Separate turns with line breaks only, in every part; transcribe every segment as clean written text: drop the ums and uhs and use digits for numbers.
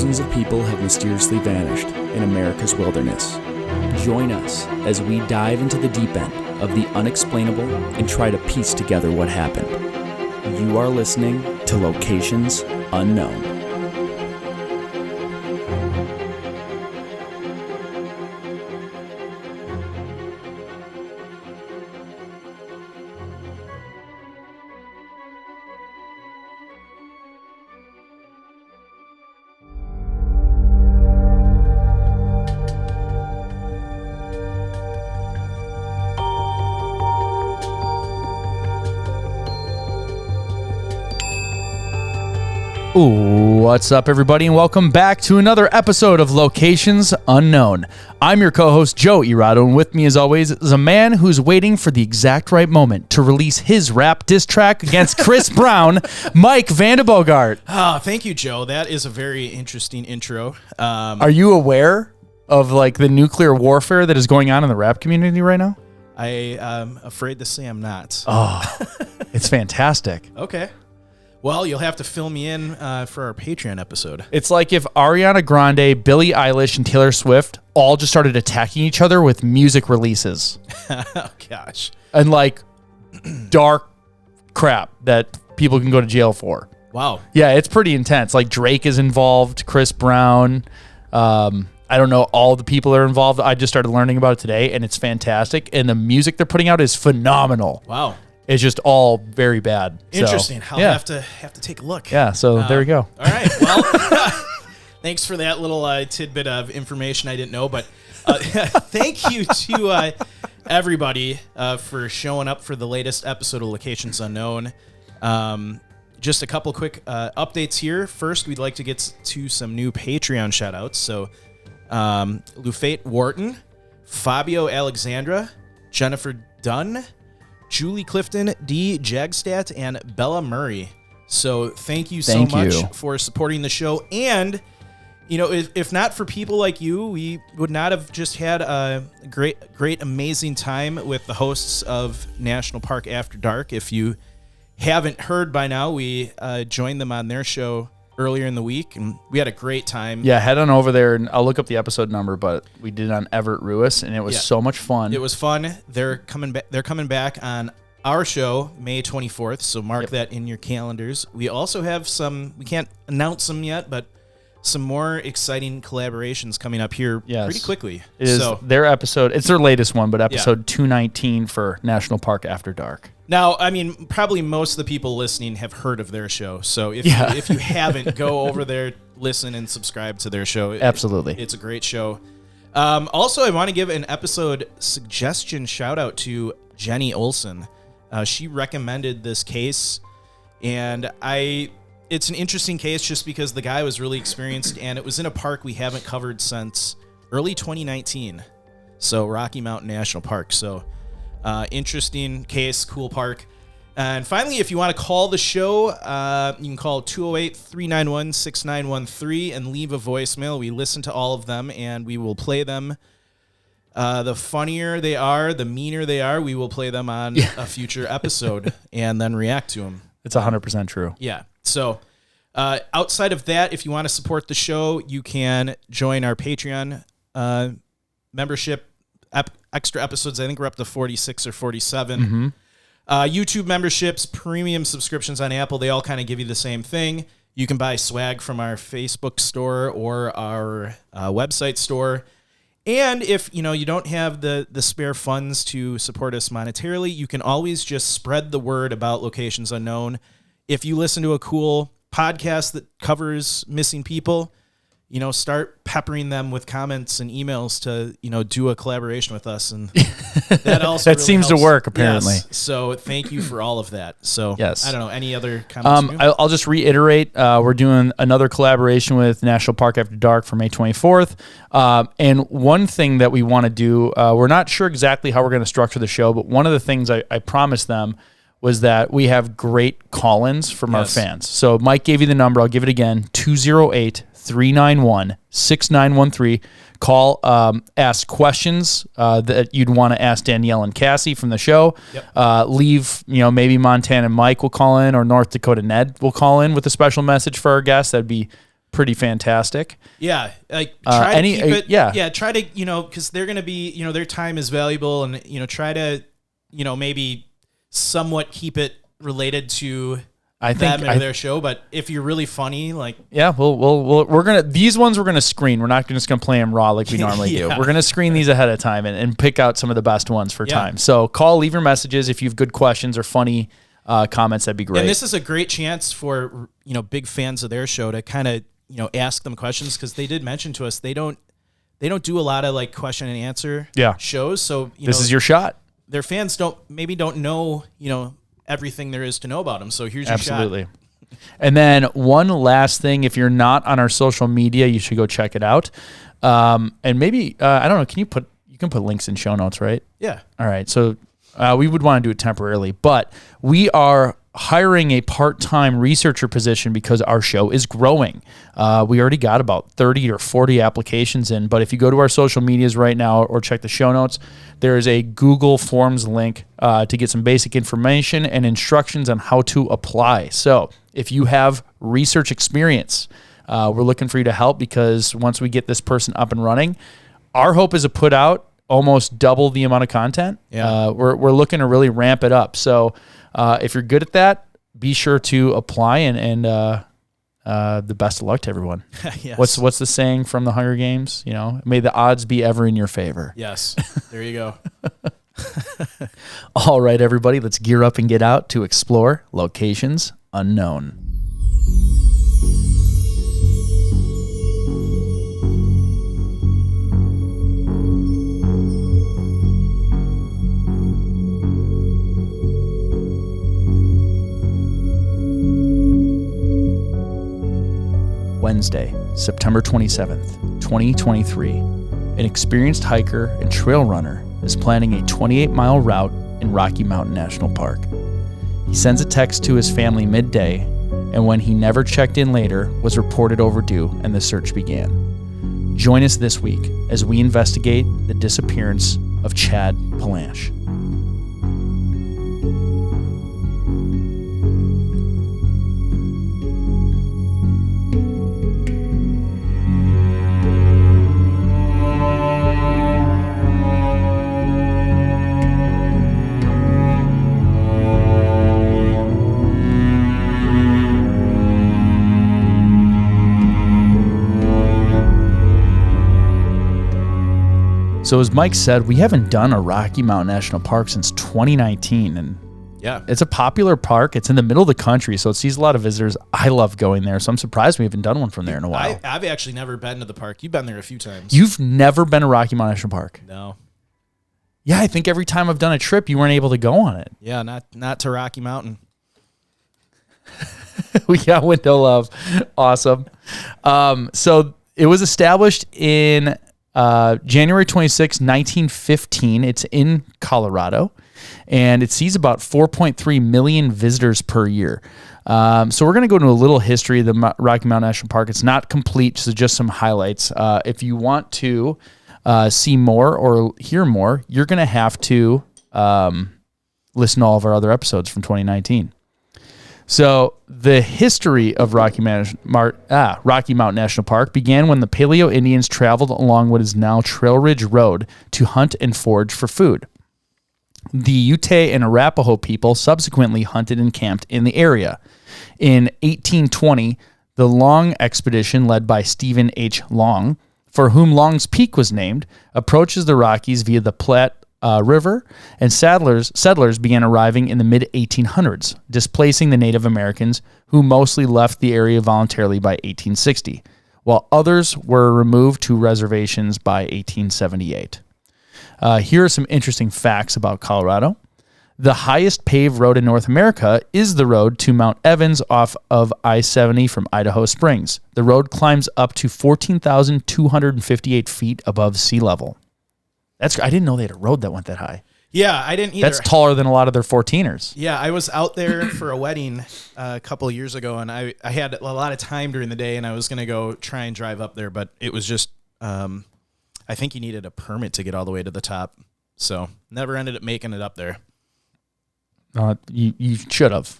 thousands of people have mysteriously vanished in America's wilderness. Join us as we dive into the deep end of the unexplainable and try to piece together what happened. You are listening to Locations Unknown.
What's up, everybody, and welcome back to another episode of Locations Unknown. I'm your co-host, Joe Irado, and with me, as always, is a man who's waiting for the exact right moment to release his rap diss track against Chris Brown, Mike Vandebogart.
Oh, thank you, Joe. That is a very interesting intro.
Are you aware of the nuclear warfare that is going on in the rap community right now?
I am afraid to say I'm not.
Oh, it's fantastic.
Okay. Well, you'll have to fill me in for our Patreon episode.
It's like if Ariana Grande, Billie Eilish, and Taylor Swift all just started attacking each other with music releases.
Oh, gosh.
And dark crap that people can go to jail for.
Wow.
Yeah, it's pretty intense. Like Drake is involved, Chris Brown. I don't know all the people that are involved. I just started learning about it today, and it's fantastic. And the music they're putting out is phenomenal.
Wow.
It's just all very bad.
Interesting.
So,
I'll have to take a look.
Yeah, so there we go.
All right. Well, thanks for that little tidbit of information I didn't know. But thank you to everybody for showing up for the latest episode of Locations Unknown. Just a couple quick updates here. First, we'd like to get to some new Patreon shout-outs. So Lufate Wharton, Fabio Alexandra, Jennifer Dunn, Julie Clifton, D. Jagstadt, and Bella Murray. So thank you so much for supporting the show. And, you know, if not for people like you, we would not have just had a great, amazing time with the hosts of National Park After Dark. If you haven't heard by now, we joined them on their show earlier in the week, and we had a great time.
Yeah, head on over there, and I'll look up the episode number, but we did it on Everett Ruiz, and it was so much fun.
It was fun. They're coming back on our show May 24th, so mark that in your calendars. We also have we can't announce them yet, but some more exciting collaborations coming up here pretty quickly.
It is their episode. It's their latest one, but episode 219 for National Park After Dark.
Now, I mean, probably most of the people listening have heard of their show. So if you haven't, go over there, listen, and subscribe to their show.
Absolutely.
It's a great show. Also, I want to give an episode suggestion shout out to Jenny Olson. She recommended this case, and it's an interesting case just because the guy was really experienced, and it was in a park we haven't covered since early 2019. So Rocky Mountain National Park. So interesting case, cool park. And finally, if you want to call the show, you can call 208-391-6913 and leave a voicemail. We listen to all of them, and we will play them. The funnier they are, the meaner they are, we will play them on a future episode and then react to them.
It's 100% true.
Yeah. So outside of that, if you want to support the show, you can join our Patreon membership. Extra episodes, I think we're up to 46 or 47.
Mm-hmm.
YouTube memberships, premium subscriptions on Apple, they all kind of give you the same thing. You can buy swag from our Facebook store or our website store. And if you don't have the spare funds to support us monetarily, you can always just spread the word about Locations Unknown. If you listen to a cool podcast that covers missing people, start peppering them with comments and emails to, do a collaboration with us. And that also
that really seems
helps.
To work, apparently.
Yes. So thank you for all of that. So
yes.
I don't know, any other comments?
I'll just reiterate, we're doing another collaboration with National Park After Dark for May 24th. And one thing that we want to do, we're not sure exactly how we're going to structure the show, but one of the things I promised them was that we have great call-ins from our fans. So Mike gave you the number. I'll give it again, 208-391-6913. Call, ask questions that you'd want to ask Danielle and Cassie from the show. Yep. Leave, maybe Montana Mike will call in or North Dakota Ned will call in with a special message for our guests. That'd be pretty fantastic.
Yeah, like try to keep it.
Yeah,
try to because they're gonna be their time is valuable, and try to maybe somewhat keep it related to them or their show. But if you're really funny, like
we're gonna these ones we're gonna screen. We're not just gonna play them raw like we normally do. We're gonna screen these ahead of time and pick out some of the best ones for time. So leave your messages if you have good questions or funny comments. That'd be great.
And this is a great chance for big fans of their show to kind of ask them questions, because they did mention to us they don't do a lot of like question and answer shows. So
this is your shot.
Their fans don't know everything there is to know about them. So here's your shot. Absolutely.
And then one last thing, if you're not on our social media, you should go check it out. And maybe I don't know. You can put links in show notes, right?
Yeah.
All right. So we would want to do it temporarily, but we are hiring a part-time researcher position because our show is growing. We already got about 30 or 40 applications in, but if you go to our social medias right now or check the show notes, there is a Google Forms link to get some basic information and instructions on how to apply. So if you have research experience, we're looking for you to help, because once we get this person up and running, our hope is to put out almost double the amount of content.
Yeah.
We're looking to really ramp it up. So if you're good at that, be sure to apply, and the best of luck to everyone.
Yes.
What's the saying from the Hunger Games? May the odds be ever in your favor.
Yes. There you go.
All right, everybody, let's gear up and get out to explore locations unknown. Wednesday, September 27th, 2023, an experienced hiker and trail runner is planning a 28-mile route in Rocky Mountain National Park. He sends a text to his family midday, and when he never checked in later, was reported overdue and the search began. Join us this week as we investigate the disappearance of Chad Pallansch. So as Mike said, we haven't done a Rocky Mountain National Park since 2019, and it's a popular park. It's in the middle of the country, so it sees a lot of visitors. I love going there, so I'm surprised we haven't done one from there in a while.
I've actually never been to the park. You've been there a few times.
You've never been to Rocky Mountain National Park?
No.
Yeah, I think every time I've done a trip, you weren't able to go on it.
Yeah, not to Rocky Mountain.
We got window love. Awesome. So it was established in January 26, 1915. It's in Colorado, and it sees about 4.3 million visitors per year. So we're going to go into a little history of the Rocky Mountain National Park. It's not complete, so just some highlights. If you want to see more or hear more, you're going to have to listen to all of our other episodes from 2019. So the history of Rocky Mountain National Park began when the Paleo Indians traveled along what is now Trail Ridge Road to hunt and forage for food. The Ute and Arapaho people subsequently hunted and camped in the area. In 1820, the Long expedition, led by Stephen H. Long, for whom Long's Peak was named, approaches the Rockies via the Platte River, and settlers began arriving in the mid-1800s, displacing the Native Americans, who mostly left the area voluntarily by 1860, while others were removed to reservations by 1878. Here are some interesting facts about Colorado. The highest paved road in North America is the road to Mount Evans off of I-70 from Idaho Springs. The road climbs up to 14,258 feet above sea level. I didn't know they had a road that went that high.
Yeah, I didn't either.
That's taller than a lot of their 14ers.
Yeah, I was out there for a wedding a couple of years ago, and I had a lot of time during the day, and I was going to go try and drive up there, but it was just, I think you needed a permit to get all the way to the top, so never ended up making it up there.
You should have.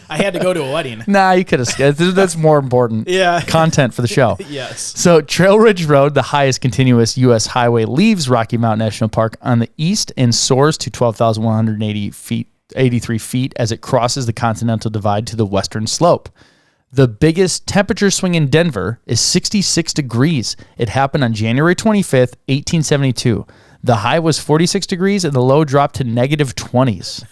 I had to go to a wedding.
Nah, you could have. That's more important.
Yeah.
Content for the show.
Yes.
So Trail Ridge Road, the highest continuous U.S. highway, leaves Rocky Mountain National Park on the east and soars to 12,180 feet, 83 feet as it crosses the Continental Divide to the western slope. The biggest temperature swing in Denver is 66 degrees. It happened on January 25th, 1872. The high was 46 degrees and the low dropped to negative 20s.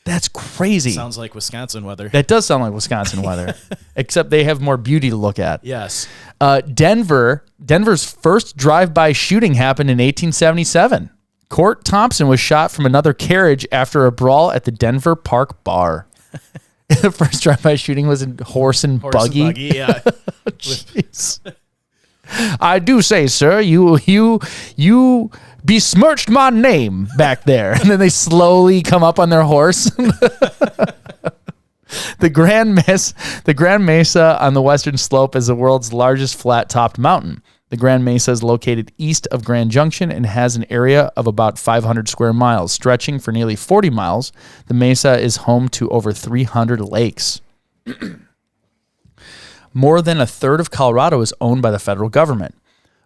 That's crazy.
Sounds like Wisconsin weather.
That does sound like Wisconsin weather, except they have more beauty to look at.
Yes.
Denver's first drive-by shooting happened in 1877. Court Thompson was shot from another carriage after a brawl at the Denver Park Bar. The first drive-by shooting was in Horse and Buggy.
Yeah.
Jeez. I do say, sir, you besmirched my name back there. And then they slowly come up on their horse. The Grand Mesa on the western slope is the world's largest flat-topped mountain. The Grand Mesa is located east of Grand Junction and has an area of about 500 square miles. Stretching for nearly 40 miles, the mesa is home to over 300 lakes. More than a third of Colorado is owned by the federal government.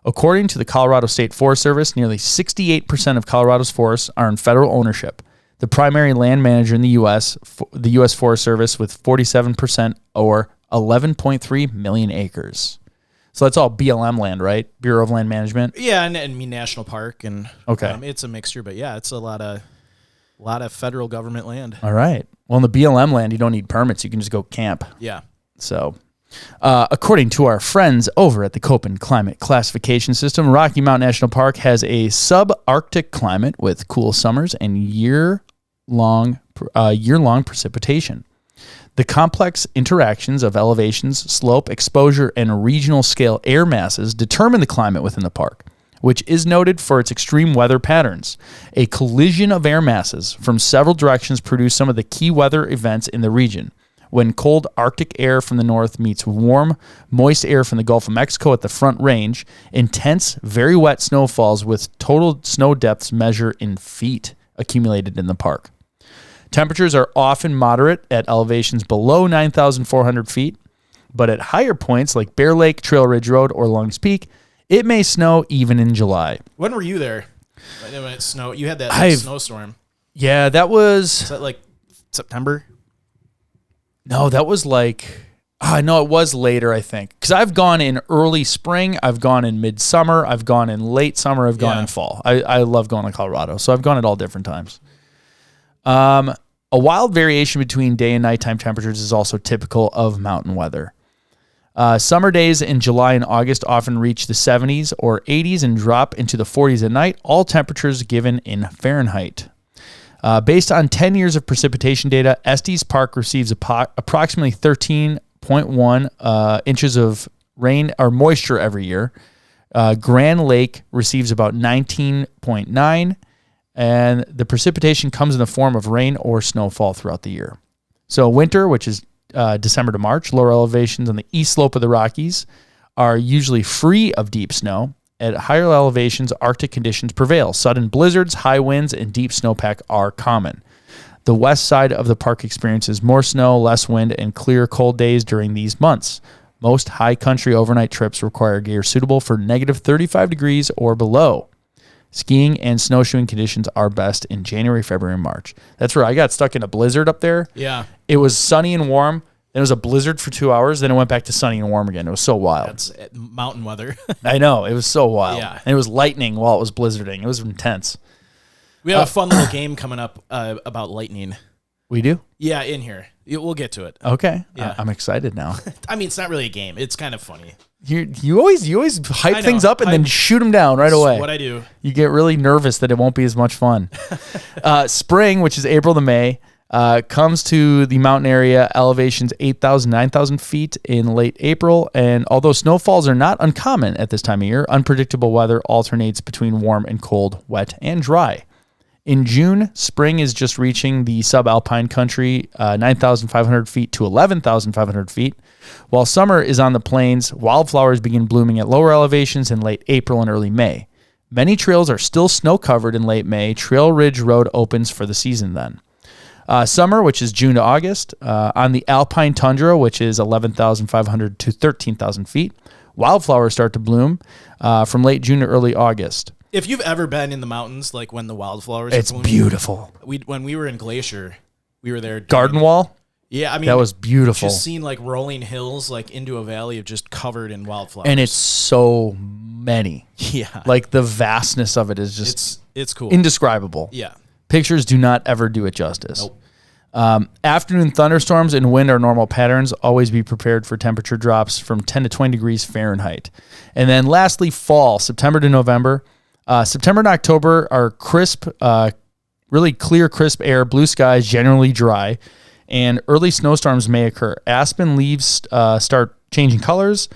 According to the Colorado State Forest Service, nearly 68% of Colorado's forests are in federal ownership. The primary land manager in the U.S., the U.S. Forest Service, with 47% or 11.3 million acres. So that's all BLM land, right? Bureau of Land Management.
Yeah, and I mean National Park, and
okay,
it's a mixture, but yeah, it's a lot of federal government land.
All right. Well, in the BLM land, you don't need permits; you can just go camp.
Yeah.
So, according to our friends over at the Köppen Climate Classification System, Rocky Mountain National Park has a subarctic climate with cool summers and year-long precipitation. The complex interactions of elevations, slope, exposure, and regional scale air masses determine the climate within the park, which is noted for its extreme weather patterns. A collision of air masses from several directions produce some of the key weather events in the region. When cold Arctic air from the north meets warm, moist air from the Gulf of Mexico at the Front Range, intense, very wet snowfalls with total snow depths measure in feet accumulated in the park. Temperatures are often moderate at elevations below 9,400 feet, but at higher points like Bear Lake, Trail Ridge Road, or Longs Peak, it may snow even in July.
When were you there? When it snowed? You had that snowstorm.
Yeah, that was...
Is that like September?
No, that was like... no, it was later, I think. Because I've gone in early spring, I've gone in midsummer, I've gone in late summer, I've gone in fall. I love going to Colorado, so I've gone at all different times. A wild variation between day and nighttime temperatures is also typical of mountain weather. Summer days in July and August often reach the 70s or 80s and drop into the 40s at night, all temperatures given in Fahrenheit. Based on 10 years of precipitation data, Estes Park receives approximately 13.1 inches of rain or moisture every year. Grand Lake receives about 19.9, and the precipitation comes in the form of rain or snowfall throughout the year. So winter, which is December to March, lower elevations on the east slope of the Rockies are usually free of deep snow. At higher elevations, Arctic conditions prevail. Sudden blizzards, high winds, and deep snowpack are common. The west side of the park experiences more snow, less wind, and clear, cold days during these months. Most high country overnight trips require gear suitable for negative 35 degrees or below. Skiing and snowshoeing conditions are best in January, February, and March. That's where I got stuck in a blizzard up there.
Yeah.
It was sunny and warm. Then it was a blizzard for 2 hours. Then it went back to sunny and warm again. It was so wild.
That's mountain weather.
I know. It was so wild.
Yeah.
And it was lightning while it was blizzarding. It was intense.
We have a fun little game coming up about lightning.
We do?
Yeah, in here. We'll get to it.
Okay.
Yeah.
I'm excited now.
I mean, it's not really a game. It's kind of funny.
You always hype things up and then shoot them down right away.
That's what I do.
You get really nervous that it won't be as much fun. Spring, which is April to May, comes to the mountain area elevations 8,000, 9,000 feet in late April. And although snowfalls are not uncommon at this time of year, unpredictable weather alternates between warm and cold, wet and dry. In June, spring is just reaching the subalpine country, 9,500 feet to 11,500 feet. While summer is on the plains, wildflowers begin blooming at lower elevations in late April and early May. Many trails are still snow-covered in late May. Trail Ridge Road opens for the season then. Summer, which is June to August. On the alpine tundra, which is 11,500 to 13,000 feet, wildflowers start to bloom from late June to early August.
If you've ever been in the mountains, like when the wildflowers
It's
are blooming,
beautiful.
When we were in Glacier, we were there.
Garden wall?
Yeah, I mean,
that was beautiful.
Just seeing like rolling hills like into a valley of just covered in wildflowers.
And it's so many.
Yeah.
Like the vastness of it is just
it's cool.
Indescribable.
Yeah.
Pictures do not ever do it justice.
Nope.
Afternoon thunderstorms and wind are normal patterns. Always be prepared for temperature drops from 10 to 20 degrees Fahrenheit. And then lastly, fall, September to November. September and October are crisp, really clear, crisp air, blue skies, generally dry, and early snowstorms may occur. Aspen leaves start changing colors.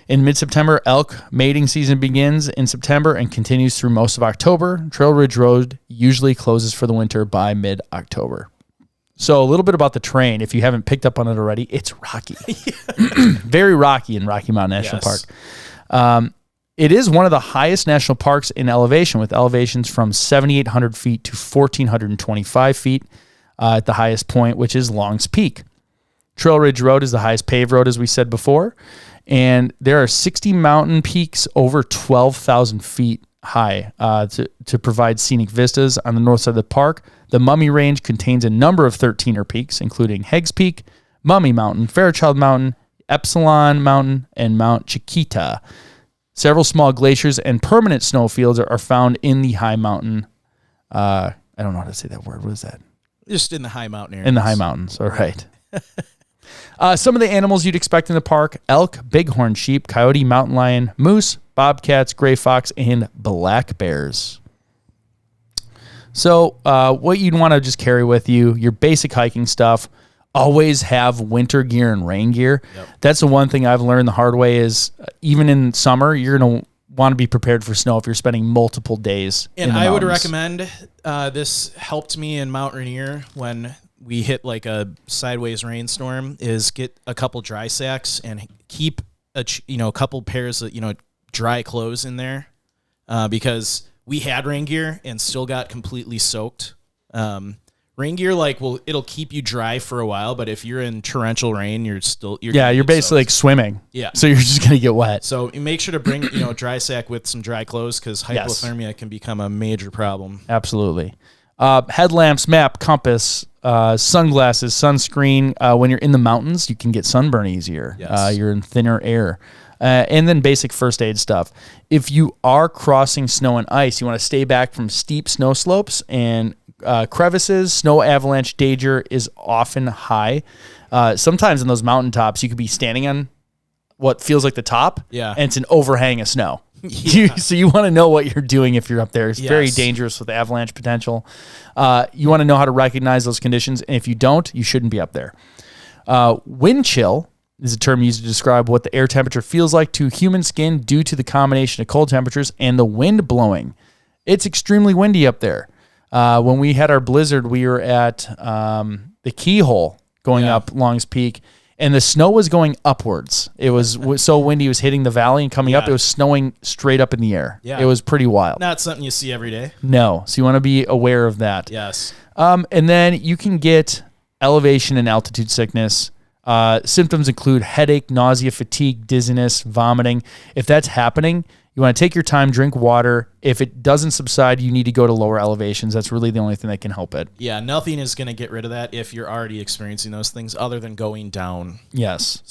In mid-September, elk mating season begins in September and continues through most of October. Trail Ridge Road usually closes for the winter by mid-October. So a little bit about the terrain. If you haven't picked up on it already, it's rocky. Very rocky in Rocky Mountain National Park. It is one of the highest national parks in elevation, with elevations from 7,800 feet to 1,425 feet at the highest point, which is Long's Peak. Trail Ridge Road is the highest paved road, as we said before, and there are 60 mountain peaks over 12,000 feet high to provide scenic vistas on the north side of the park. The Mummy Range contains a number of 13er peaks, including Heggs Peak, Mummy Mountain, Fairchild Mountain, Epsilon Mountain, and Mount Chiquita. Several small glaciers and permanent snowfields are found in the high mountain. I don't know how to say that word. What is that?
Just in the high mountain areas.
In the high mountains. All right. Some of the animals you'd expect in the park: elk, bighorn sheep, coyote, mountain lion, moose, bobcats, gray fox, and black bears. So what you'd want to just carry with you, your basic hiking stuff. Always have winter gear and rain gear. Yep. That's the one thing I've learned the hard way is even in summer, you're going to want to be prepared for snow if you're spending multiple days in the mountains.
Would recommend, this helped me in Mount Rainier when we hit like a sideways rainstorm, is get a couple dry sacks and keep a couple pairs of, dry clothes in there, because we had rain gear and still got completely soaked. Rain gear, it'll keep you dry for a while, but if you're in torrential rain, you're
basically like swimming.
Yeah.
So you're just going to get wet.
So make sure to bring, a dry sack with some dry clothes, because hypothermia can become a major problem.
Absolutely. Headlamps, map, compass, sunglasses, sunscreen. When you're in the mountains, you can get sunburn easier.
Yes.
You're in thinner air. And then basic first aid stuff. If you are crossing snow and ice, you want to stay back from steep snow slopes and crevices. Snow avalanche danger is often high. Sometimes in those mountaintops, you could be standing on what feels like the top, and it's an overhang of snow. So you want to know what you're doing if you're up there. It's very dangerous with avalanche potential. You want to know how to recognize those conditions, and if you don't, you shouldn't be up there. Wind chill is a term used to describe what the air temperature feels like to human skin due to the combination of cold temperatures and the wind blowing. It's extremely windy up there. When we had our blizzard, we were at the Keyhole going up Long's Peak, and the snow was going upwards. It was so windy, it was hitting the valley and coming up. It was snowing straight up in the air. Yeah. It was pretty wild.
Not something you see every day.
No. So you want to be aware of that.
Yes.
And then you can get elevation and altitude sickness. Symptoms include headache, nausea, fatigue, dizziness, vomiting. If that's happening, you want to take your time, drink water. If it doesn't subside, you need to go to lower elevations. That's really the only thing that can help it.
Yeah, nothing is going to get rid of that if you're already experiencing those things other than going down.
Yes.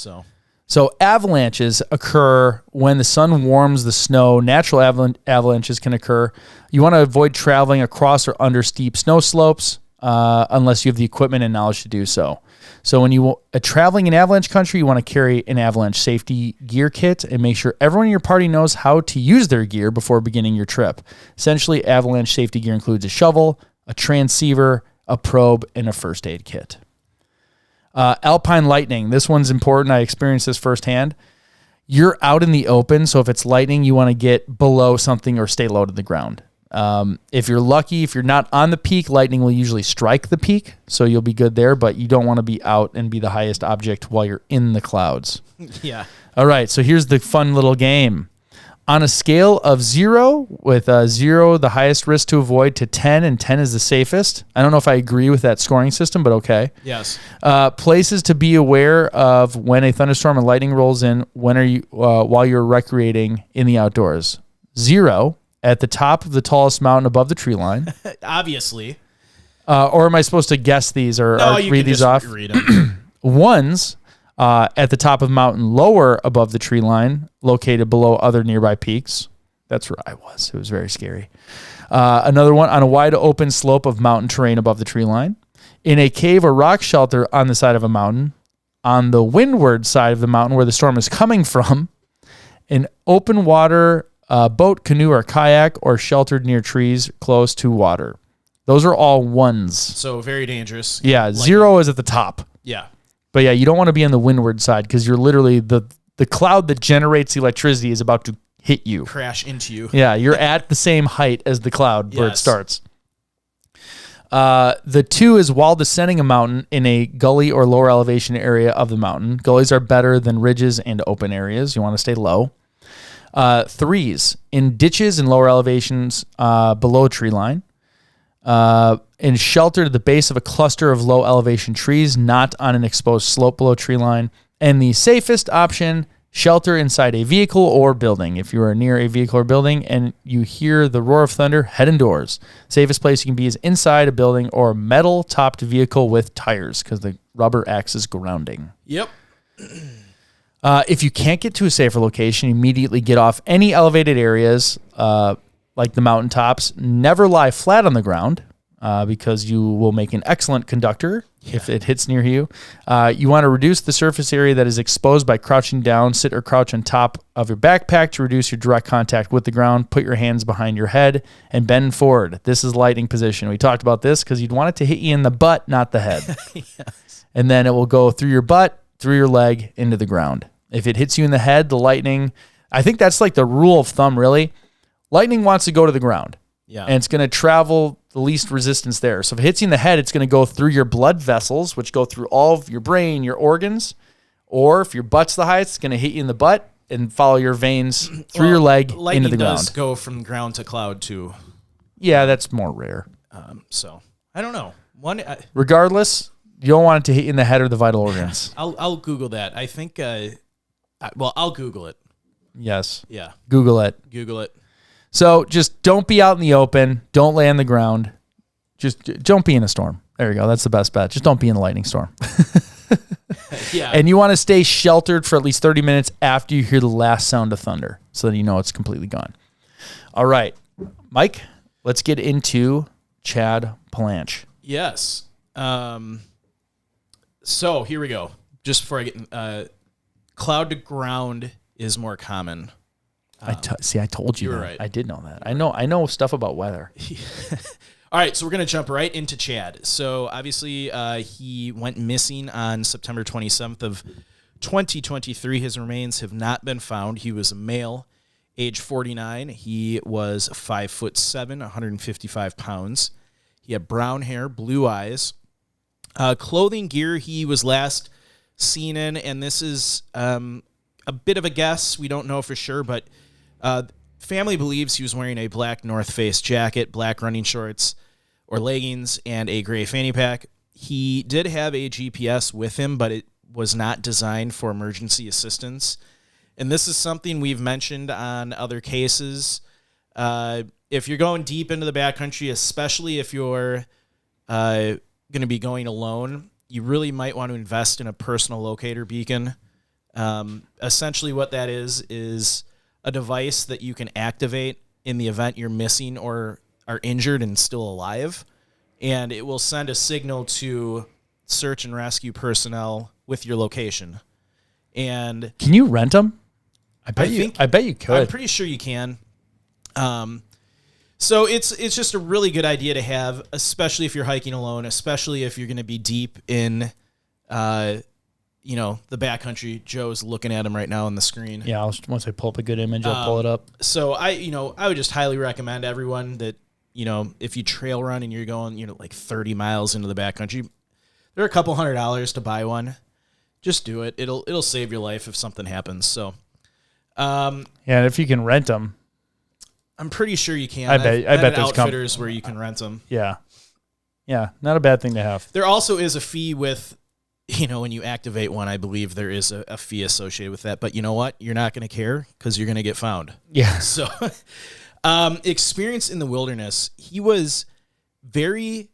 So
avalanches occur when the sun warms the snow. Natural avalanches can occur. You want to avoid traveling across or under steep snow slopes unless you have the equipment and knowledge to do so. So when you are traveling in avalanche country, you want to carry an avalanche safety gear kit and make sure everyone in your party knows how to use their gear before beginning your trip. Essentially, avalanche safety gear includes a shovel, a transceiver, a probe, and a first aid kit. Alpine lightning. This one's important. I experienced this firsthand. You're out in the open, so if it's lightning, you want to get below something or stay low to the ground. If you're lucky, if you're not on the peak, lightning will usually strike the peak, so you'll be good there, but you don't want to be out and be the highest object while you're in the clouds.
Yeah.
All right, so here's the fun little game. On a scale of 0, with 0 the highest risk to avoid, to 10, and 10 is the safest. I don't know if I agree with that scoring system, but okay.
Yes.
Places to be aware of when a thunderstorm and lightning rolls in. When are you while you're recreating in the outdoors? 0 at the top of the tallest mountain above the tree line.
Obviously.
Or am I supposed to guess these or
you
read
can
these
just
off?
Read them.
1s at the top of mountain lower above the tree line, located below other nearby peaks. That's where I was. It was very scary. Another one on a wide open slope of mountain terrain above the tree line. In a cave or rock shelter on the side of a mountain. On the windward side of the mountain where the storm is coming from. An open water boat, canoe, or kayak, or sheltered near trees close to water. Those are all 1s.
So very dangerous.
Yeah, 0 is at the top.
Yeah.
But yeah, you don't want to be on the windward side because you're literally the cloud that generates the electricity is about to hit you.
Crash into you.
Yeah, you're at the same height as the cloud where it
Yes.
starts. The 2 is while descending a mountain in a gully or lower elevation area of the mountain. Gullies are better than ridges and open areas. You want to stay low. 3s in ditches and lower elevations below tree line. And sheltered at the base of a cluster of low elevation trees, not on an exposed slope below tree line. And the safest option, shelter inside a vehicle or building. If you are near a vehicle or building and you hear the roar of thunder, head indoors. Safest place you can be is inside a building or metal topped vehicle with tires because the rubber acts as grounding.
Yep.
If you can't get to a safer location, immediately get off any elevated areas like the mountaintops. Never lie flat on the ground. Because you will make an excellent conductor if it hits near you. You want to reduce the surface area that is exposed by crouching down. Sit or crouch on top of your backpack to reduce your direct contact with the ground. Put your hands behind your head and bend forward. This is lightning position. We talked about this because you'd want it to hit you in the butt, not the head. Yes. And then it will go through your butt, through your leg, into the ground. If it hits you in the head, the lightning, I think that's like the rule of thumb, really. Lightning wants to go to the ground.
Yeah.
And it's going to travel the least resistance there. So if it hits you in the head, it's going to go through your blood vessels, which go through all of your brain, your organs. Or if your butt's the highest, it's going to hit you in the butt and follow your veins through your leg into the ground.
Lightning does go from ground to cloud too.
Yeah, that's more rare.
So I don't know.
Regardless, you don't want it to hit you in the head or the vital organs.
I'll Google that. I think. I'll Google it.
Yes.
Yeah.
Google it.
Google it.
So just don't be out in the open. Don't lay on the ground. Just don't be in a storm. There you go. That's the best bet. Just don't be in a lightning storm.
Yeah.
And you want to stay sheltered for at least 30 minutes after you hear the last sound of thunder so that you know it's completely gone. All right. Mike, let's get into Chad Pallansch.
Yes. So here we go. Just before I get cloud to ground is more common.
I told you
were
that.
right.
I did know that. I know stuff about weather.
All right, so we're going to jump right into Chad. So obviously he went missing on September 27th of 2023. His remains have not been found. He was a male, age 49. He was 5'7", 155 pounds. He had brown hair, blue eyes. Clothing gear he was last seen in, and this is a bit of a guess. We don't know for sure, but family believes he was wearing a black North Face jacket, black running shorts or leggings, and a gray fanny pack. He did have a GPS with him, but it was not designed for emergency assistance. And this is something we've mentioned on other cases. If you're going deep into the backcountry, especially if you're going to be going alone, you really might want to invest in a personal locator beacon. Essentially what that is a device that you can activate in the event you're missing or are injured and still alive. And it will send a signal to search and rescue personnel with your location. And
can you rent them? I bet you could.
I'm pretty sure you can. So it's just a really good idea to have, especially if you're hiking alone, especially if you're going to be deep in, the backcountry. Joe's looking at him right now on the screen.
Yeah, once I pull up a good image, I'll pull it up.
So I would just highly recommend everyone that, if you trail run and you're going, like 30 miles into the backcountry, there are a couple $100 to buy one. Just do it. It'll save your life if something happens. So,
Yeah, and if you can rent them.
I'm pretty sure you can.
I bet there's
outfitters where you can rent them.
Yeah. Yeah, not a bad thing to have.
There also is a fee with, when you activate one, I believe there is a fee associated with that. But you know what? You're not going to care because you're going to get found.
Yeah.
So, experience in the wilderness. He was very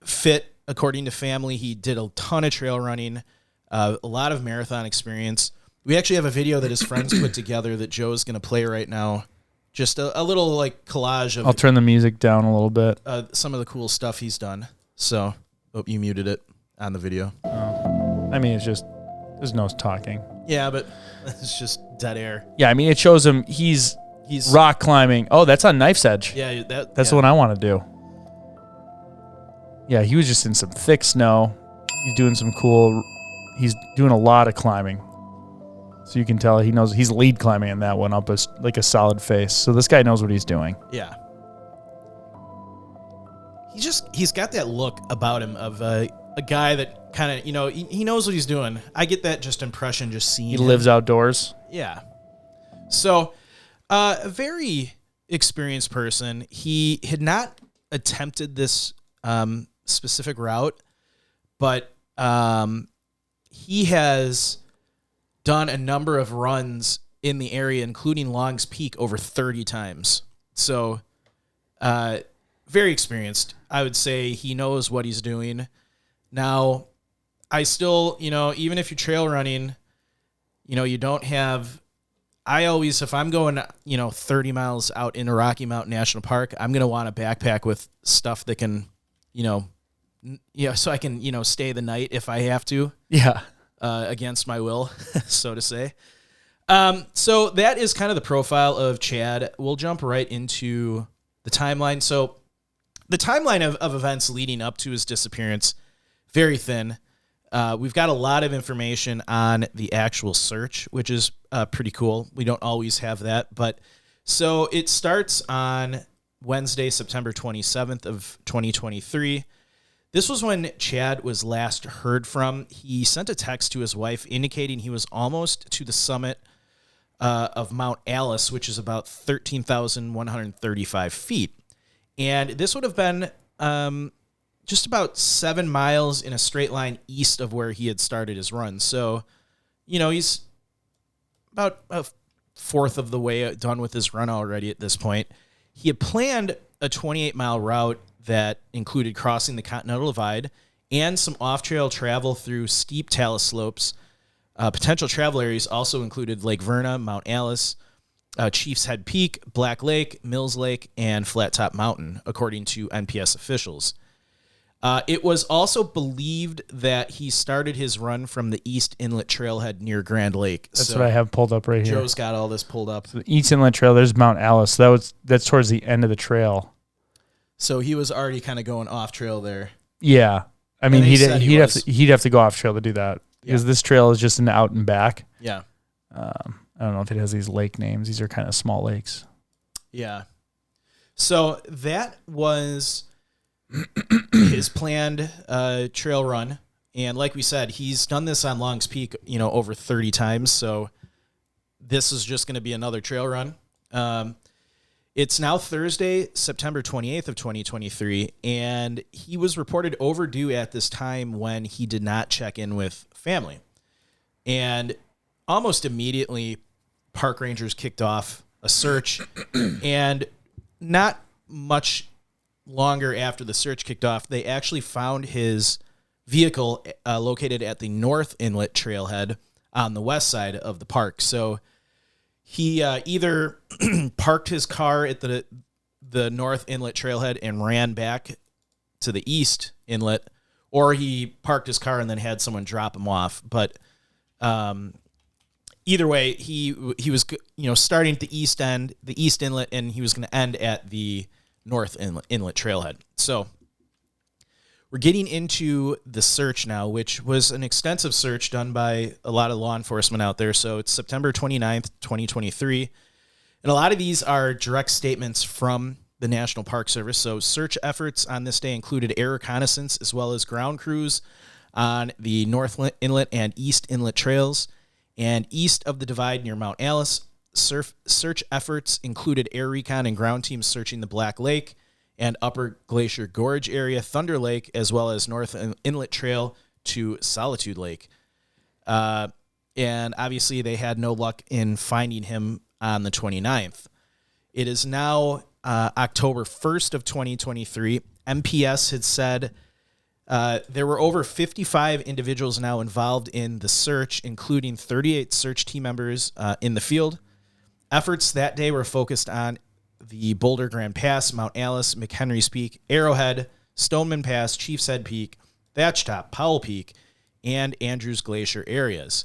fit, according to family. He did a ton of trail running, a lot of marathon experience. We actually have a video that his friends put together that Joe's going to play right now. Just a little like collage of.
I'll turn the music down a little bit.
Some of the cool stuff he's done. So, you muted it on the video.
I mean, it's just there's no talking.
Yeah, but it's just dead air.
Yeah, I mean, it shows him he's rock climbing. Oh, that's on Knife's Edge.
Yeah,
that's the one I want to do. Yeah, he was just in some thick snow. He's doing some cool. He's doing a lot of climbing. So you can tell he knows he's lead climbing in that one up like a solid face. So this guy knows what he's doing.
Yeah. He's got that look about him of a guy that kind of, he knows what he's doing. I get that just impression just seeing
He
him.
lives outdoors.
Yeah. So, a very experienced person. He had not attempted this specific route, but he has done a number of runs in the area, including Long's Peak, over 30 times. So, very experienced. I would say he knows what he's doing. Now, I still, even if you're trail running, you don't have... I always, if I'm going, 30 miles out into Rocky Mountain National Park, I'm going to want a backpack with stuff that can, so I can, stay the night if I have to.
Yeah.
Against my will, so to say. So that is kind of the profile of Chad. We'll jump right into the timeline. So the timeline of events leading up to his disappearance, very thin. We've got a lot of information on the actual search, which is pretty cool. We don't always have that. But so it starts on Wednesday, September 27th of 2023. This was when Chad was last heard from. He sent a text to his wife indicating he was almost to the summit of Mount Alice, which is about 13,135 feet. And this would have been just about 7 miles in a straight line east of where he had started his run. So, he's about a fourth of the way done with his run already at this point. He had planned a 28-mile route that included crossing the Continental Divide and some off-trail travel through steep talus slopes. Potential travel areas also included Lake Verna, Mount Alice, Chief's Head Peak, Black Lake, Mills Lake, and Flat Top Mountain, according to NPS officials. It was also believed that he started his run from the East Inlet Trailhead near Grand Lake.
That's what I have pulled up right here.
Joe's got all this pulled up.
So the East Inlet Trail, there's Mount Alice. That's towards the end of the trail.
So he was already kind of going off trail there.
Yeah. I mean, he'd have to go off trail to do that because this trail is just an out and back.
Yeah.
I don't know if it has these lake names. These are kind of small lakes.
Yeah. So that was his planned trail run. And like we said, he's done this on Long's Peak, over 30 times. So this is just going to be another trail run. It's now Thursday, September 28th of 2023, and he was reported overdue at this time when he did not check in with family. And almost immediately, park rangers kicked off a search, and not much longer after the search kicked off, they actually found his vehicle located at the North Inlet Trailhead on the west side of the park. So he either parked his car at the North Inlet Trailhead and ran back to the East Inlet, or he parked his car and then had someone drop him off. But either way, he was starting at the East Inlet, and he was going to end at the North Inlet Trailhead. So we're getting into the search now, which was an extensive search done by a lot of law enforcement out there. So it's September 29th, 2023. And a lot of these are direct statements from the National Park Service. So search efforts on this day included air reconnaissance as well as ground crews on the North Inlet and East Inlet trails and east of the divide near Mount Alice. search efforts included air recon and ground teams searching the Black Lake and Upper Glacier Gorge area, Thunder Lake, as well as North Inlet Trail to Solitude Lake. And obviously they had no luck in finding him on the 29th. It is now October 1st of 2023. MPS had said there were over 55 individuals now involved in the search, including 38 search team members in the field. Efforts that day were focused on the Boulder Grand Pass, Mount Alice, McHenry's Peak, Arrowhead, Stoneman Pass, Chief's Head Peak, Thatch Top, Powell Peak, and Andrews Glacier areas.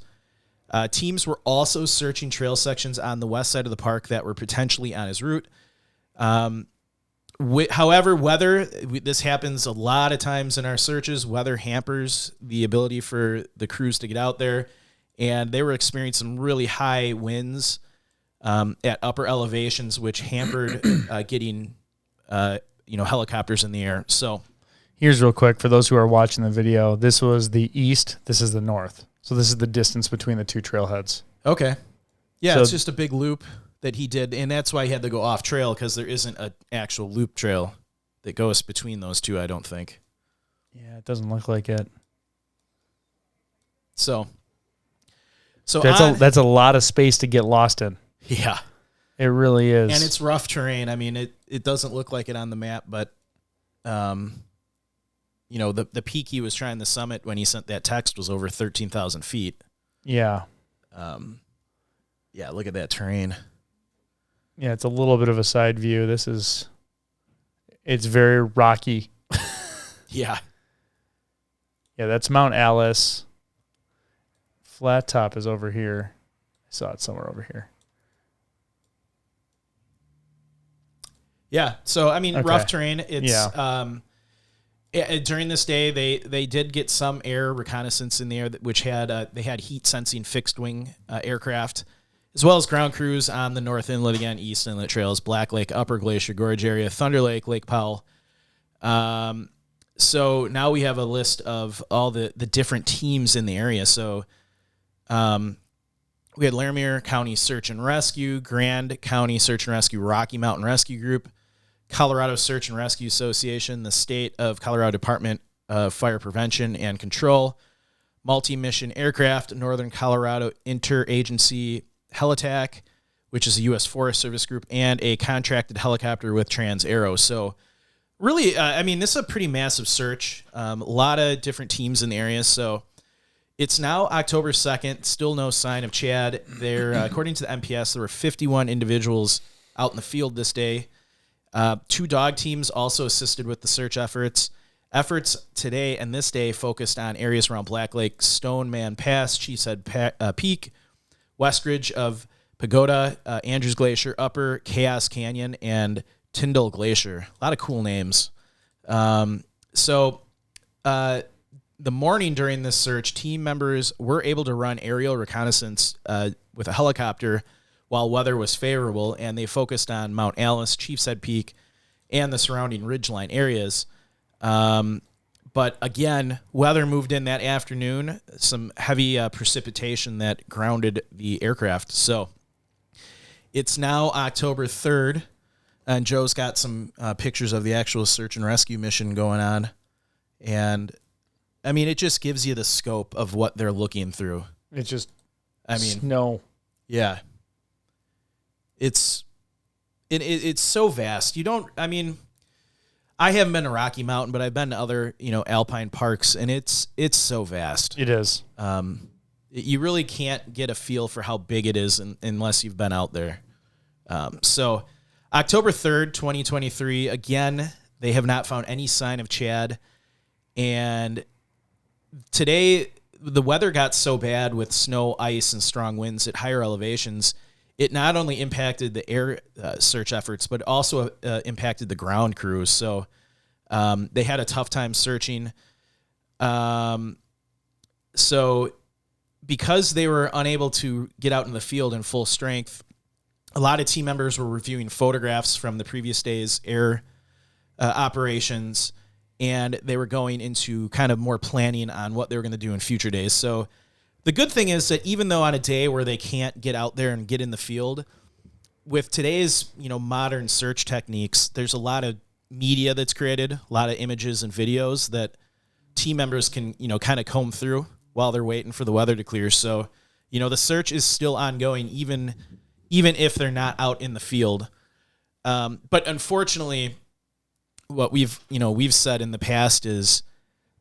Teams were also searching trail sections on the west side of the park that were potentially on his route. However, weather, this happens a lot of times in our searches, weather hampers the ability for the crews to get out there, and they were experiencing some really high winds at upper elevations, which hampered getting helicopters in the air. So
here's real quick for those who are watching the video. This was the east. This is the north. So this is the distance between the two trailheads.
Okay. Yeah,
So-
it's just a big loop that he did, and that's why he had to go off trail, because there isn't an actual loop trail that goes between those two, I don't think.
Yeah, it doesn't look like it.
So
That's a lot of space to get lost in.
yeah.
It really is.
And it's rough terrain. I mean, it doesn't look like it on the map, but the peak he was trying to summit when he sent that text was over 13,000 feet.
Yeah.
Yeah, look at that terrain.
Yeah, it's a little bit of a side view. It's very rocky.
Yeah.
Yeah, that's Mount Alice. Flat Top is over here. I saw it somewhere over here.
Yeah. So, I mean,
Okay.
rough terrain. It's,
Yeah.
during this day, they did get some air reconnaissance in the air, which had they had heat sensing fixed wing aircraft, as well as ground crews on the North Inlet, again, East Inlet Trails, Black Lake, Upper Glacier Gorge area, Thunder Lake, Lake Powell. So now we have a list of all the different teams in the area. So we had Laramie County Search and Rescue, Grand County Search and Rescue, Rocky Mountain Rescue Group, Colorado Search and Rescue Association, the State of Colorado Department of Fire Prevention and Control, Multi-Mission Aircraft, Northern Colorado Interagency Helitac, which is a U.S. Forest Service group, and a contracted helicopter with Trans-Aero. So really, I mean, this is a pretty massive search. A lot of different teams in the area. So it's now October 2nd, still no sign of Chad. There, according to the MPS, there were 51 individuals out in the field this day. 2 dog teams also assisted with the search efforts. Efforts today and this day focused on areas around Black Lake, Stoneman Pass, Chief's Head Peak, west ridge of Pagoda, Andrews Glacier, Upper Chaos Canyon, and Tyndall Glacier. A lot of cool names. The morning during this search, team members were able to run aerial reconnaissance with a helicopter while weather was favorable, and they focused on Mount Alice, Chief's Head Peak, and the surrounding ridgeline areas. But again, weather moved in that afternoon, some heavy precipitation that grounded the aircraft. So it's now October 3rd, and Joe's got some pictures of the actual search and rescue mission going on. And I mean, it just gives you the scope of what they're looking through.
It's just
snow. Yeah. It's so vast. I haven't been to Rocky Mountain, but I've been to other, alpine parks, and it's so vast.
It is.
You really can't get a feel for how big it is unless you've been out there. So October 3rd, 2023, again, they have not found any sign of Chad. And today, the weather got so bad with snow, ice, and strong winds at higher elevations, it not only impacted the air search efforts, but also impacted the ground crews. So they had a tough time searching. So because they were unable to get out in the field in full strength, a lot of team members were reviewing photographs from the previous day's air operations, and they were going into kind of more planning on what they were going to do in future days. So The good thing is that even though on a day where they can't get out there and get in the field, with today's, modern search techniques, there's a lot of media that's created, a lot of images and videos that team members can, kind of comb through while they're waiting for the weather to clear. So, the search is still ongoing, even if they're not out in the field. But unfortunately, what we've said in the past is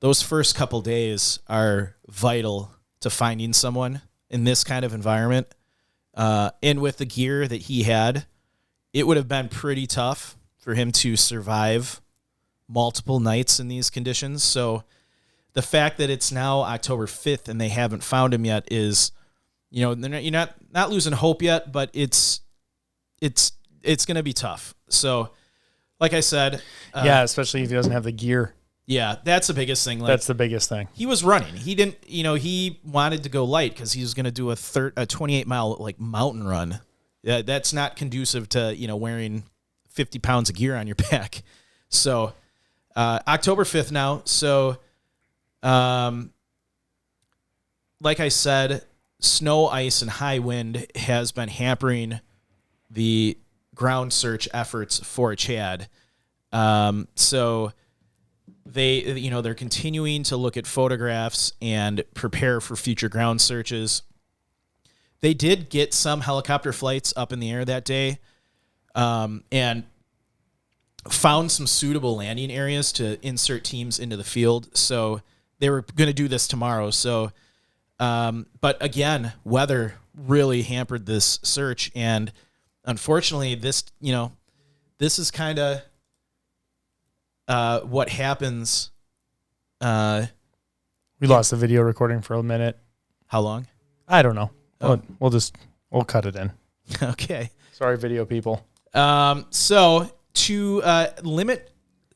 those first couple days are vital to finding someone in this kind of environment. And with the gear that he had, it would have been pretty tough for him to survive multiple nights in these conditions. So the fact that it's now October 5th and they haven't found him yet is, you're not losing hope yet, but it's going to be tough. So like I said,
especially if he doesn't have the gear.
Yeah, that's the biggest thing.
That's the biggest thing.
He was running. He didn't, he wanted to go light because he was going to do a 28-mile mountain run. That's not conducive to, wearing 50 pounds of gear on your back. So October 5th now. So like I said, snow, ice, and high wind has been hampering the ground search efforts for Chad. So they're continuing to look at photographs and prepare for future ground searches. They did get some helicopter flights up in the air that day, and found some suitable landing areas to insert teams into the field. So they were going to do this tomorrow. So, but again, weather really hampered this search, and unfortunately, this is kind of what happens.
We lost the video recording for a minute.
How long?
I don't know.
Oh.
We'll cut it in.
Okay.
Sorry, video people.
So to limit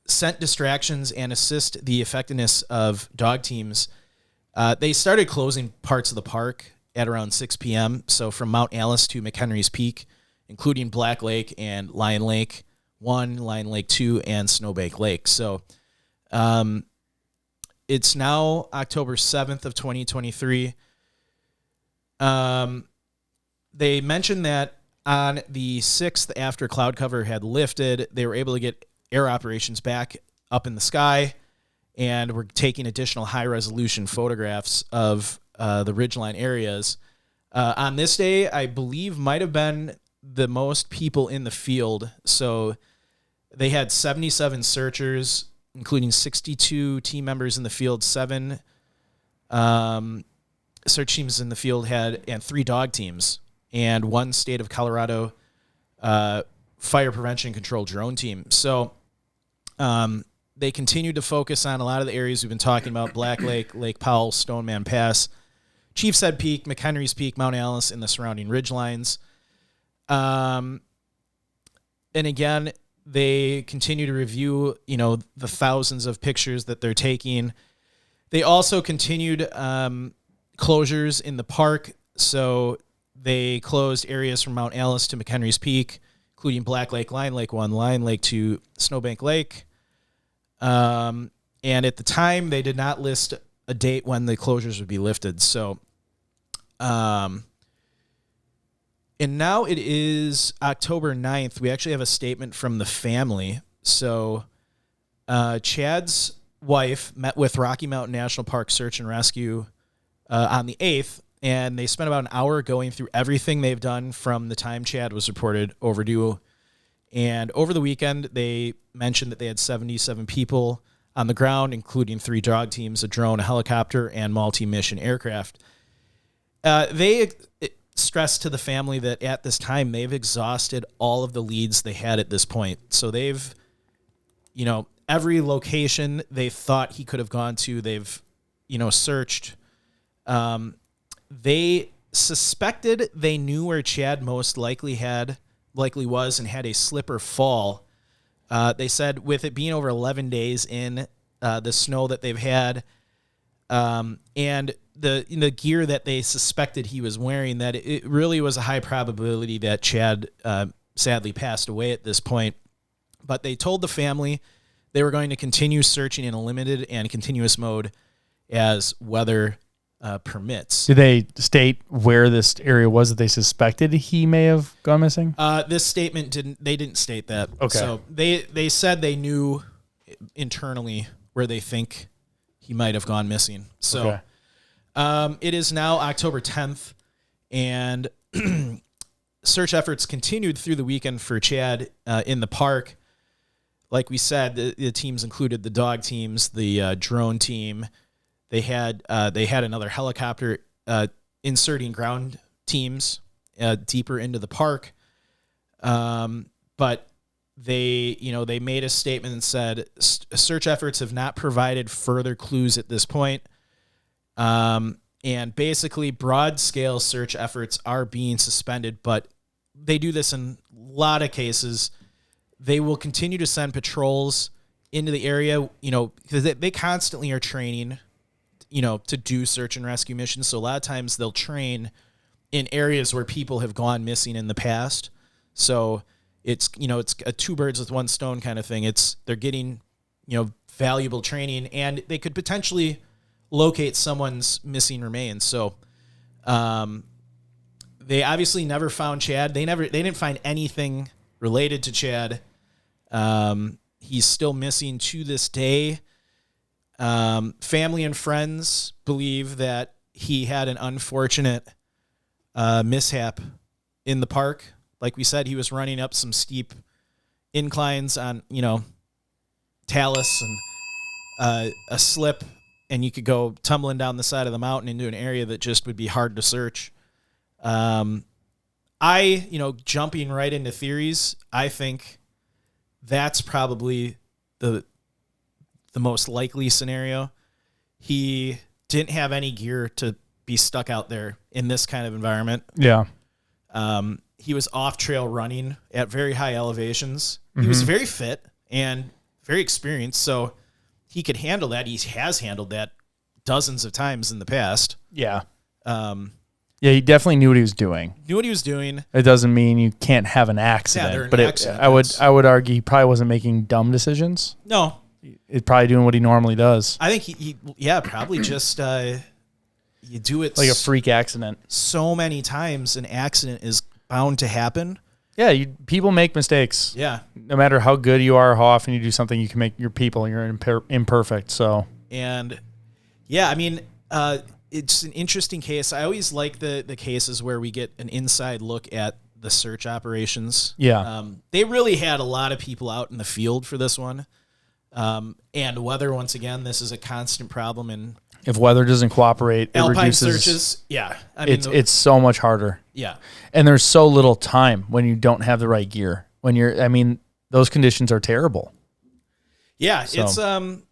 scent distractions and assist the effectiveness of dog teams, they started closing parts of the park at around 6 p.m. So from Mount Alice to McHenry's Peak, including Black Lake and Lion Lake 1, Lion Lake 2, and Snowbank Lake. So it's now October 7th of 2023. They mentioned that on the 6th, after cloud cover had lifted, they were able to get air operations back up in the sky, and were taking additional high-resolution photographs of the ridgeline areas. On this day, I believe might have been the most people in the field. So they had 77 searchers, including 62 team members in the field, 7 search teams in the field and 3 dog teams, and 1 state of Colorado fire prevention control drone team. So they continued to focus on a lot of the areas we've been talking about: Black Lake, Lake Powell, Stoneman Pass, Chief's Head Peak, McHenry's Peak, Mount Alice, and the surrounding ridgelines. And again, they continue to review, the thousands of pictures that they're taking. They also continued closures in the park. So they closed areas from Mount Alice to McHenry's Peak, including Black Lake, Lion Lake 1, Lion Lake 2, Snowbank Lake. And at the time, they did not list a date when the closures would be lifted. So, and now it is October 9th. We actually have a statement from the family. So Chad's wife met with Rocky Mountain National Park Search and Rescue on the 8th, and they spent about an hour going through everything they've done from the time Chad was reported overdue. And over the weekend, they mentioned that they had 77 people on the ground, including 3 dog teams, a drone, a helicopter, and multi-mission aircraft. They stressed to the family that at this time, they've exhausted all of the leads they had at this point. So they've, every location they thought he could have gone to, they've, searched. They suspected they knew where Chad most likely was and had a slip or fall. They said with it being over 11 days in the snow that they've had, and the gear that they suspected he was wearing, that it really was a high probability that Chad sadly passed away at this point. But they told the family they were going to continue searching in a limited and continuous mode as weather permits.
Did they state where this area was that they suspected he may have gone missing?
This statement didn't state that.
Okay.
So they said they knew internally where they think he might have gone missing. So it is now October 10th, and search efforts continued through the weekend for Chad in the park. Like we said, the teams included the dog teams, the drone team. They had another helicopter inserting ground teams deeper into the park. But they made a statement and said search efforts have not provided further clues at this point. And basically broad scale search efforts are being suspended, but they do this in a lot of cases. They will continue to send patrols into the area, because they constantly are training, to do search and rescue missions. So a lot of times they'll train in areas where people have gone missing in the past. So it's a two birds with one stone kind of thing. They're getting, valuable training, and they could potentially locate someone's missing remains. So, they obviously never found Chad. They didn't find anything related to Chad. He's still missing to this day. Family and friends believe that he had an unfortunate mishap in the park. Like we said, he was running up some steep inclines on, talus, and a slip, and you could go tumbling down the side of the mountain into an area that just would be hard to search. Jumping right into theories, I think that's probably the most likely scenario. He didn't have any gear to be stuck out there in this kind of environment.
Yeah.
He was off trail running at very high elevations. He was very fit and very experienced, so he could handle that. He has handled that dozens of times in the past.
Yeah. He definitely knew what he was doing.
It
doesn't mean you can't have an accident, I would argue he probably wasn't making dumb decisions.
No.
He's probably doing what he normally does.
I think he probably just you do it
like a freak accident.
So many times an accident is bound to happen.
Yeah, people make mistakes.
Yeah.
No matter how good you are, how often you do something, you can make your people. You're imperfect. So.
And yeah, I mean, it's an interesting case. I always like the cases where we get an inside look at the search operations.
Yeah.
They really had a lot of people out in the field for this one. And weather, once again, this is a constant problem. And
if weather doesn't cooperate,
Alpine
it reduces
searches. Yeah.
It's so much harder.
Yeah.
And there's so little time when you don't have the right gear. Those conditions are terrible.
Yeah. So. It's, I'm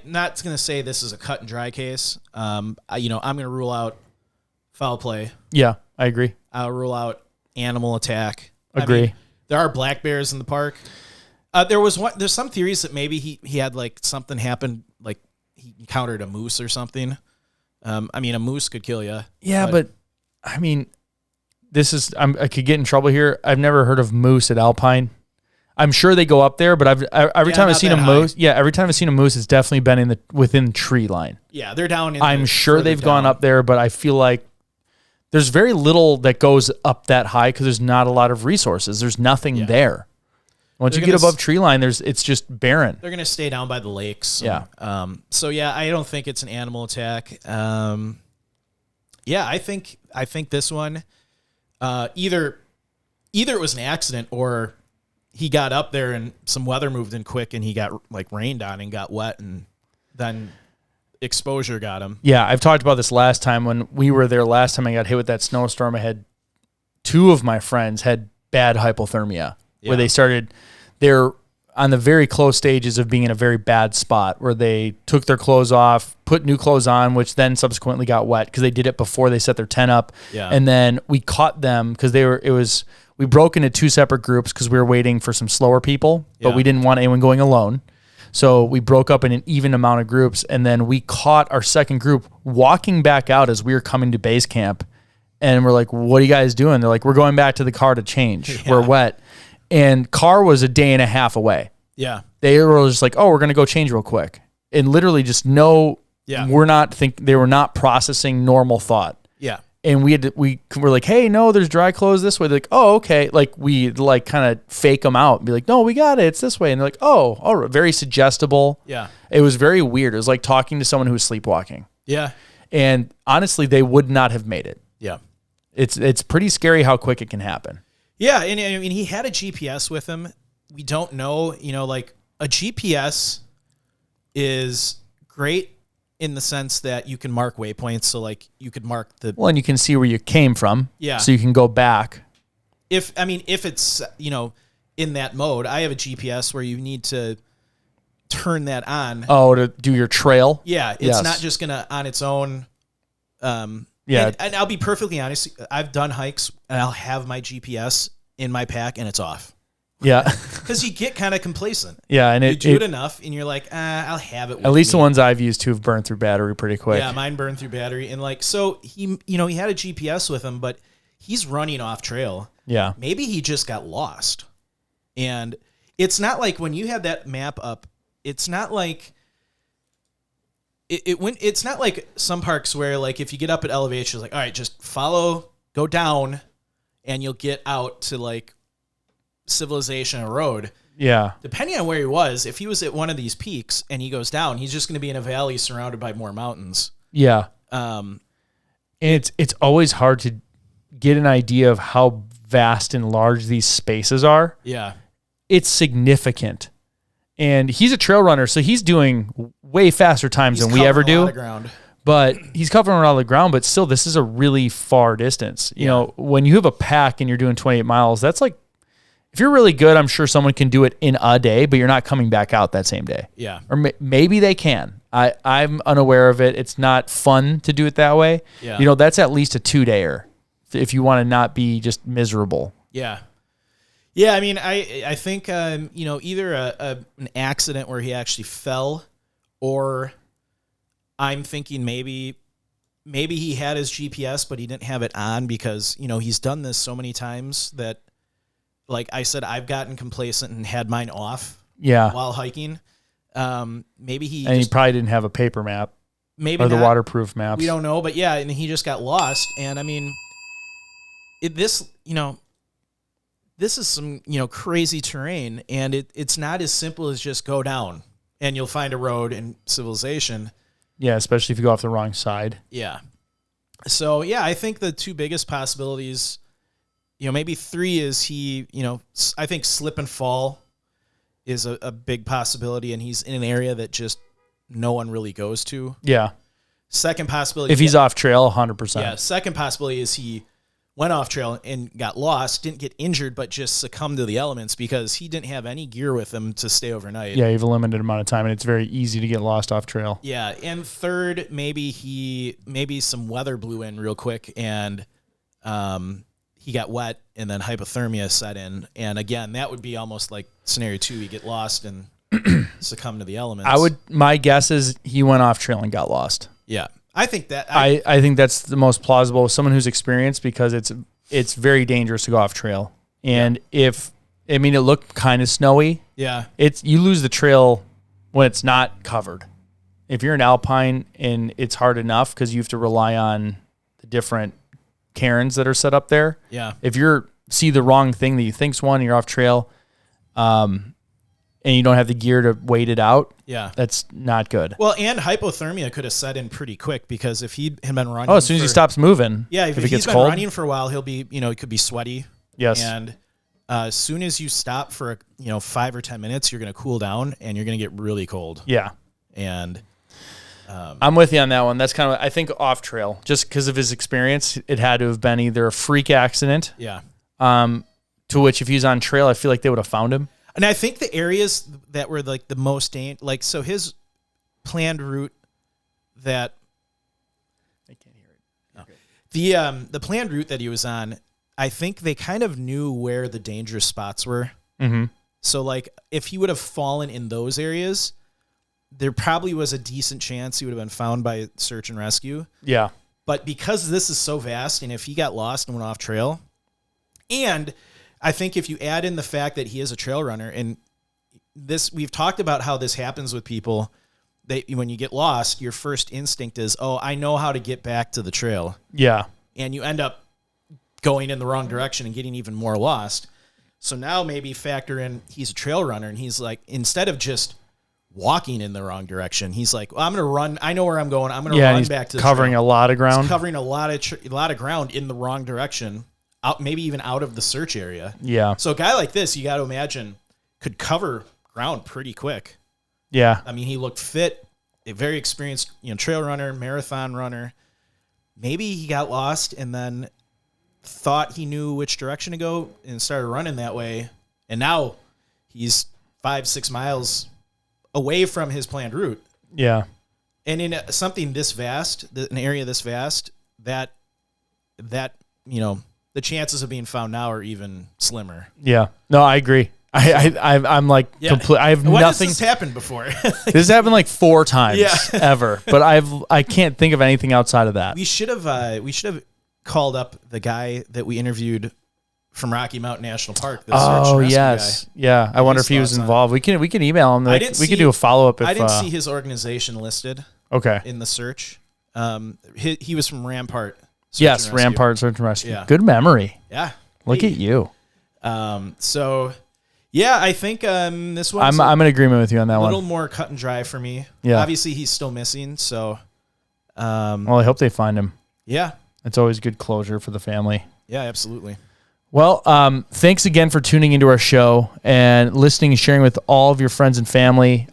not going to say this is a cut and dry case. I'm going to rule out foul play.
Yeah, I agree.
I'll rule out animal attack.
Agree.
There are black bears in the park. There's some theories that maybe he had like something happen, like he encountered a moose or something. A moose could kill you.
Yeah, but I could get in trouble here. I've never heard of moose at Alpine. I'm sure they go up there, but every time I've seen a moose, it's definitely been within the tree line.
Yeah, they're down.
I'm sure they've gone up there, but I feel like there's very little that goes up that high because there's not a lot of resources. There's nothing there. Once you get above tree line, it's just barren.
They're going to stay down by the lakes.
Yeah.
I don't think it's an animal attack. I think this one, either it was an accident or he got up there and some weather moved in quick and he got like rained on and got wet and then exposure got him.
Yeah, I've talked about this last time when we were there. Last time I got hit with that snowstorm, I had two of my friends had bad hypothermia. Where they're on the very close stages of being in a very bad spot where they took their clothes off, put new clothes on, which then subsequently got wet because they did it before they set their tent up.
Yeah.
And then we caught them because we broke into two separate groups because we were waiting for some slower people, but we didn't want anyone going alone. So we broke up in an even amount of groups. And then we caught our second group walking back out as we were coming to base camp. And we're like, what are you guys doing? They're like, we're going back to the car to change. Yeah. We're wet. And car was a day and a half away.
Yeah.
They were just like, oh, we're going to go change real quick. And literally just no
Yeah.
They were not processing normal thought.
Yeah.
And we were like, hey, no, there's dry clothes this way. They're like, oh, okay. Like we like kind of fake them out and be like, no, we got it. It's this way. And they're like, oh, all right. Very suggestible.
Yeah.
It was very weird. It was like talking to someone who was sleepwalking.
Yeah.
And honestly, they would not have made it.
Yeah.
It's pretty scary how quick it can happen.
Yeah. And I mean, he had a GPS with him. We don't know, like a GPS is great in the sense that you can mark waypoints. So like you could mark
Well, and you can see where you came from.
Yeah.
So you can go back.
If it's, in that mode, I have a GPS where you need to turn that on.
Oh, to do your trail?
Yeah. It's not just going to on its own.
Yeah.
And I'll be perfectly honest. I've done hikes and I'll have my GPS in my pack and it's off.
Yeah.
Because you get kind of complacent.
Yeah. And
you do it enough and you're like, I'll have it with
At least
me.
the ones I've used to have burned through battery pretty quick.
Yeah, mine burned through battery. And like, so he had a GPS with him, but he's running off trail.
Yeah.
Maybe he just got lost. And it's not like when you had that map up, it's not like it's not like some parks where like if you get up at elevation, it's like, all right, just go down and you'll get out to like civilization or road.
Yeah.
Depending on where he was, if he was at one of these peaks and he goes down, he's just going to be in a valley surrounded by more mountains.
Yeah.
Um,
And it's always hard to get an idea of how vast and large these spaces are.
yeah.
It's significant. And he's a trail runner, so he's doing way faster times than we ever
covering a
do.
lot of ground.
But he's covering a lot of the ground, but still, this is a really far distance. You know, when you have a pack and you're doing 28 miles, that's like, if you're really good, I'm sure someone can do it in a day, but you're not coming back out that same day.
Yeah.
Or maybe they can. I'm unaware of it. It's not fun to do it that way.
Yeah.
You know, that's at least a 2-dayer if you want to not be just miserable.
Yeah. Yeah, I mean, I think, either an accident where he actually fell, or I'm thinking maybe he had his GPS, but he didn't have it on because, he's done this so many times that, like I said, I've gotten complacent and had mine off while hiking. Maybe he
probably didn't have a paper map.
Maybe
or the
not.
waterproof maps.
We don't know, but yeah, and he just got lost. And I mean, this is some, crazy terrain, and it's not as simple as just go down and you'll find a road in civilization.
Yeah, especially if you go off the wrong side.
Yeah. So, yeah, I think the two biggest possibilities, maybe three is he, I think slip and fall is a big possibility, and he's in an area that just no one really goes to.
Yeah.
Second possibility.
If he's off trail, 100%.
Yeah. Second possibility is he went off trail and got lost, didn't get injured, but just succumbed to the elements because he didn't have any gear with him to stay overnight.
Yeah, you have a limited amount of time, and it's very easy to get lost off trail.
Yeah, and third, maybe some weather blew in real quick, and he got wet, and then hypothermia set in. And again, that would be almost like scenario 2. You get lost and succumb to the elements.
My guess is he went off trail and got lost.
Yeah. I think that
I think that's the most plausible. Someone who's experienced, because it's very dangerous to go off trail. And it looked kind of snowy.
Yeah.
You lose the trail when it's not covered. If you're in alpine and it's hard enough because you have to rely on the different cairns that are set up there.
Yeah.
If you see the wrong thing that you think's one, and you're off trail, and you don't have the gear to wait it out.
Yeah.
That's not good.
Well, and hypothermia could have set in pretty quick because if he had been running.
Oh, as soon as he stops moving.
Yeah, if
it
he's
gets
been
cold.
running for a while, he'll be, it could be sweaty.
Yes.
And as soon as you stop for 5 or 10 minutes, you're going to cool down and you're going to get really cold.
Yeah.
And
I'm with you on that one. That's kind of, I think, off trail. Just because of his experience, it had to have been either a freak accident.
Yeah.
To which, if he's on trail, I feel like they would have found him.
And I think the areas that were like the most so his planned route that
I can't hear it.
The planned route that he was on, I think they kind of knew where the dangerous spots were.
Mm-hmm.
So like if he would have fallen in those areas, there probably was a decent chance he would have been found by search and rescue.
Yeah.
But because this is so vast, and if he got lost and went off trail, and I think if you add in the fact that he is a trail runner, and this, we've talked about how this happens with people when you get lost, your first instinct is, oh, I know how to get back to the trail.
Yeah.
And you end up going in the wrong direction and getting even more lost. So now maybe factor in he's a trail runner, and he's like, instead of just walking in the wrong direction, he's like, well, I'm going to run. I know where I'm going. I'm going to run back to the
covering
trail.
a lot of ground.
He's covering a lot of ground in the wrong direction, out maybe even out of the search area.
Yeah.
So a guy like this, you got to imagine, could cover ground pretty quick.
Yeah.
I mean, he looked fit, a very experienced, trail runner, marathon runner. Maybe he got lost and then thought he knew which direction to go and started running that way. And now he's 5-6 miles away from his planned route.
Yeah.
And in something this vast, an area this vast, that the chances of being found now are even slimmer.
Yeah. No, I agree. I'm like complete. I have
When
nothing.
Has this happened before?
This happened like 4 times ever, but I can't think of anything outside of that.
We should have called up the guy that we interviewed from Rocky Mountain National Park. The search and rescue
yes,
guy.
yeah. I wonder if he was involved. We can email him. We could do a follow up.
I didn't see his organization listed.
Okay.
In the search, he was from Rampart.
Yes, Rampart Search and Rescue.
Yeah.
Good memory.
Yeah.
Look at you.
So, yeah, I think this one's
I'm in agreement with you on that
a
one.
little more cut and dry for me.
Yeah.
Obviously, he's still missing. So,
well, I hope they find him.
Yeah.
It's always good closure for the family.
Yeah, absolutely.
Well, thanks again for tuning into our show and listening and sharing with all of your friends and family.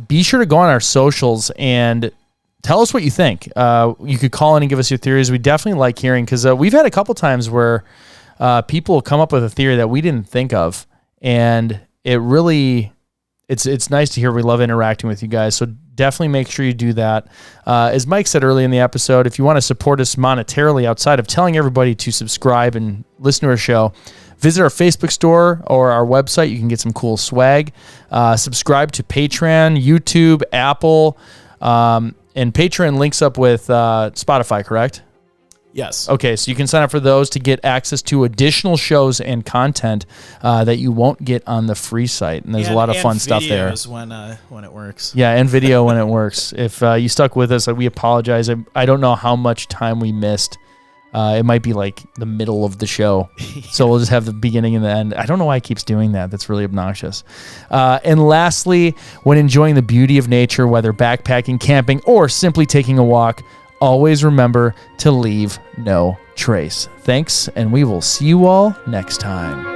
Be sure to go on our socials and tell us what you think. You could call in and give us your theories. We definitely like hearing, because we've had a couple times where people come up with a theory that we didn't think of, and it really, it's nice to hear. We love interacting with you guys, so definitely make sure you do that. As Mike said early in the episode, if you want to support us monetarily outside of telling everybody to subscribe and listen to our show, visit our Facebook store or our website. You can get some cool swag. Subscribe to Patreon, YouTube, Apple, and Patreon links up with Spotify, correct?
Yes.
Okay, so you can sign up for those to get access to additional shows and content that you won't get on the free site. And there's a lot of fun stuff there.
When it works.
Yeah, and video when it works. If you stuck with us, we apologize. I don't know how much time we missed. It might be like the middle of the show. So we'll just have the beginning and the end. I don't know why it keeps doing that. That's really obnoxious. And lastly, when enjoying the beauty of nature, whether backpacking, camping, or simply taking a walk, always remember to leave no trace. Thanks, and we will see you all next time.